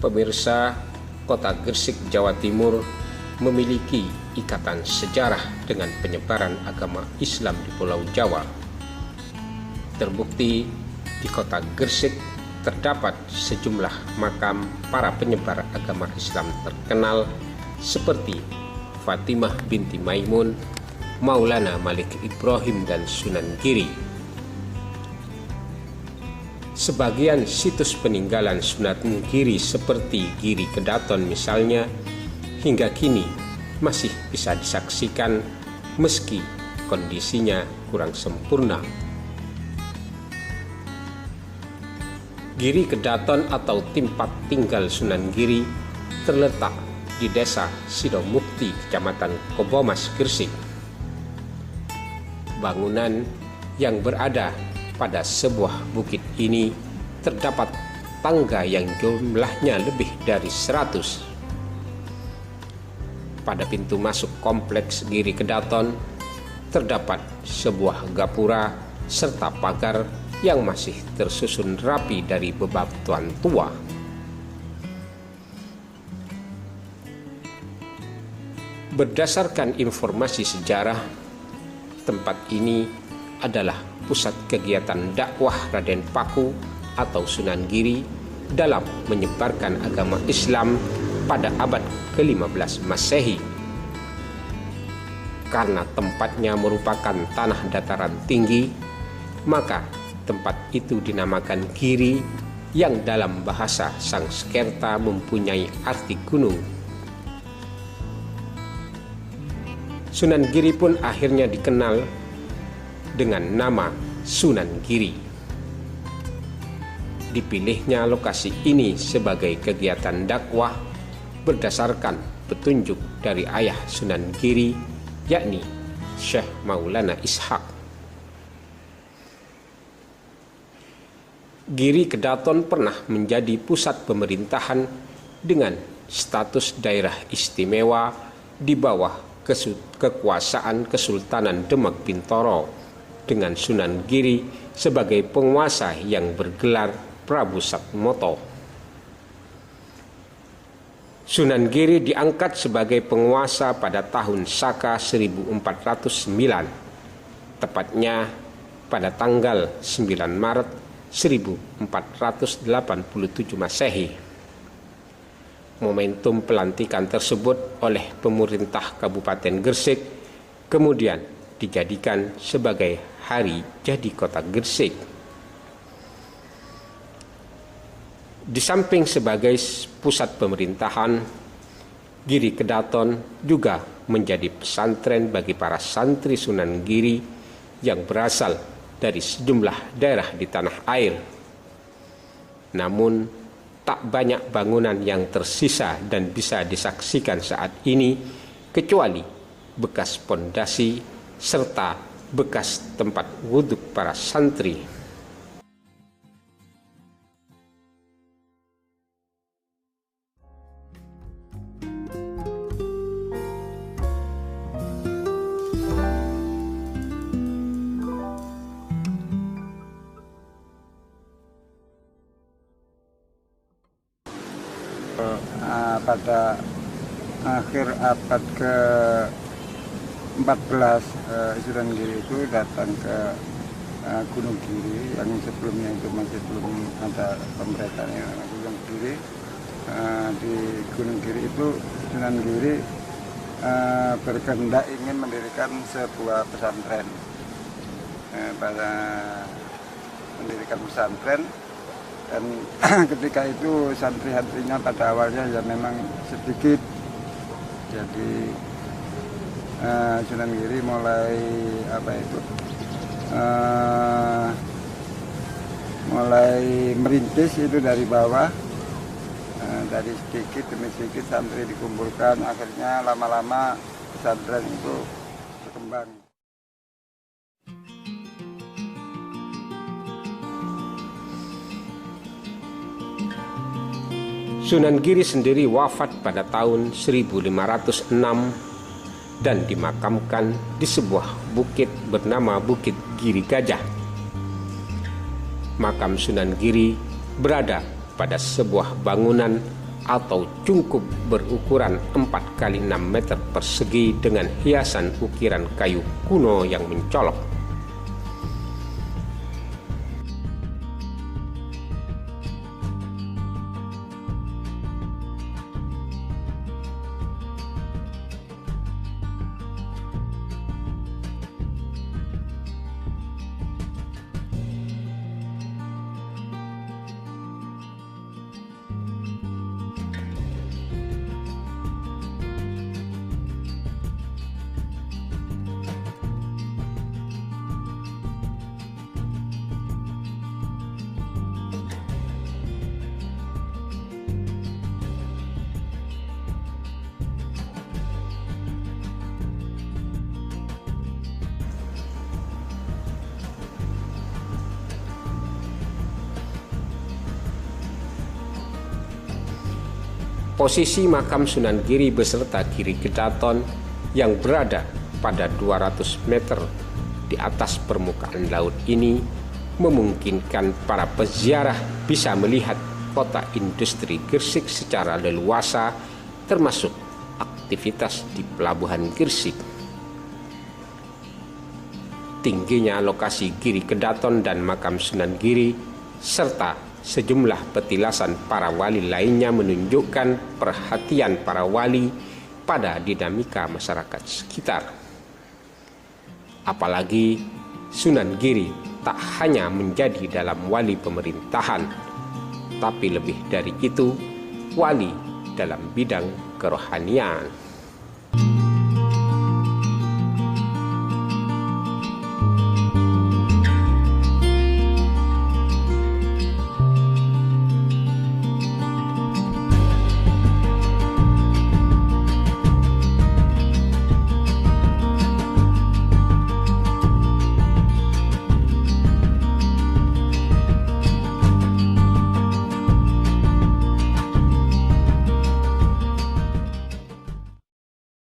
Pemirsa, kota Gresik, Jawa Timur memiliki ikatan sejarah dengan penyebaran agama Islam di Pulau Jawa. Terbukti di kota Gresik terdapat sejumlah makam para penyebar agama Islam terkenal seperti Fatimah binti Maimun, Maulana Malik Ibrahim, dan Sunan Giri. Sebagian situs peninggalan Sunan Giri seperti Giri Kedaton misalnya, hingga kini masih bisa disaksikan meski kondisinya kurang sempurna. Giri Kedaton atau tempat tinggal Sunan Giri terletak di Desa Sidomukti, Kecamatan Kobomas, Gresik. Bangunan yang berada pada sebuah bukit ini terdapat tangga yang jumlahnya lebih dari 100. Pada pintu masuk kompleks Giri Kedaton terdapat sebuah gapura serta pagar yang masih tersusun rapi dari bebatuan tua. Berdasarkan informasi sejarah, tempat ini adalah pusat kegiatan dakwah Raden Paku atau Sunan Giri dalam menyebarkan agama Islam pada abad ke-15 Masehi. Karena tempatnya merupakan tanah dataran tinggi, maka tempat itu dinamakan Giri yang dalam bahasa Sanskerta mempunyai arti gunung. Sunan Giri pun akhirnya dikenal dengan nama Sunan Giri. Dipilihnya lokasi ini sebagai kegiatan dakwah berdasarkan petunjuk dari ayah Sunan Giri, yakni Syekh Maulana Ishaq. Giri Kedaton pernah menjadi pusat pemerintahan dengan status daerah istimewa di bawah kekuasaan Kesultanan Demak Bintoro, dengan Sunan Giri sebagai penguasa yang bergelar Prabu Satmoto. Sunan Giri diangkat sebagai penguasa pada tahun Saka 1409, tepatnya pada tanggal 9 Maret 1487 Masehi. Momentum pelantikan tersebut oleh pemerintah Kabupaten Gresik kemudian dijadikan sebagai hari jadi kota Gresik. Di samping sebagai pusat pemerintahan, Giri Kedaton juga menjadi pesantren bagi para santri Sunan Giri yang berasal dari sejumlah daerah di tanah air. Namun tak banyak bangunan yang tersisa dan bisa disaksikan saat ini kecuali bekas pondasi serta bekas tempat wudhu para santri. Pada akhir abad ke-14 Sunan Giri itu datang ke Gunung Giri yang sebelumnya itu masih belum ada pemerintahan Gunung Giri. Di Gunung Giri itu Sunan Giri berkehendak ingin mendirikan sebuah pesantren. Pada mendirikan pesantren, dan ketika itu santri-santrinya pada awalnya ya memang sedikit. Jadi Sunan Giri mulai mulai merintis itu dari bawah, dari sedikit demi sedikit santri dikumpulkan, akhirnya lama-lama pesantren itu berkembang. Sunan Giri sendiri wafat pada tahun 1506 dan dimakamkan di sebuah bukit bernama Bukit Giri Gajah. Makam Sunan Giri berada pada sebuah bangunan atau cungkup berukuran 4 kali 6 meter persegi dengan hiasan ukiran kayu kuno yang mencolok. Posisi makam Sunan Giri beserta Giri Kedaton yang berada pada 200 meter di atas permukaan laut ini memungkinkan para peziarah bisa melihat kota industri Gresik secara leluasa, termasuk aktivitas di Pelabuhan Gresik. Tingginya lokasi Giri Kedaton dan makam Sunan Giri serta sejumlah petilasan para wali lainnya menunjukkan perhatian para wali pada dinamika masyarakat sekitar. Apalagi Sunan Giri tak hanya menjadi dalam wali pemerintahan, tapi lebih dari itu, wali dalam bidang kerohanian.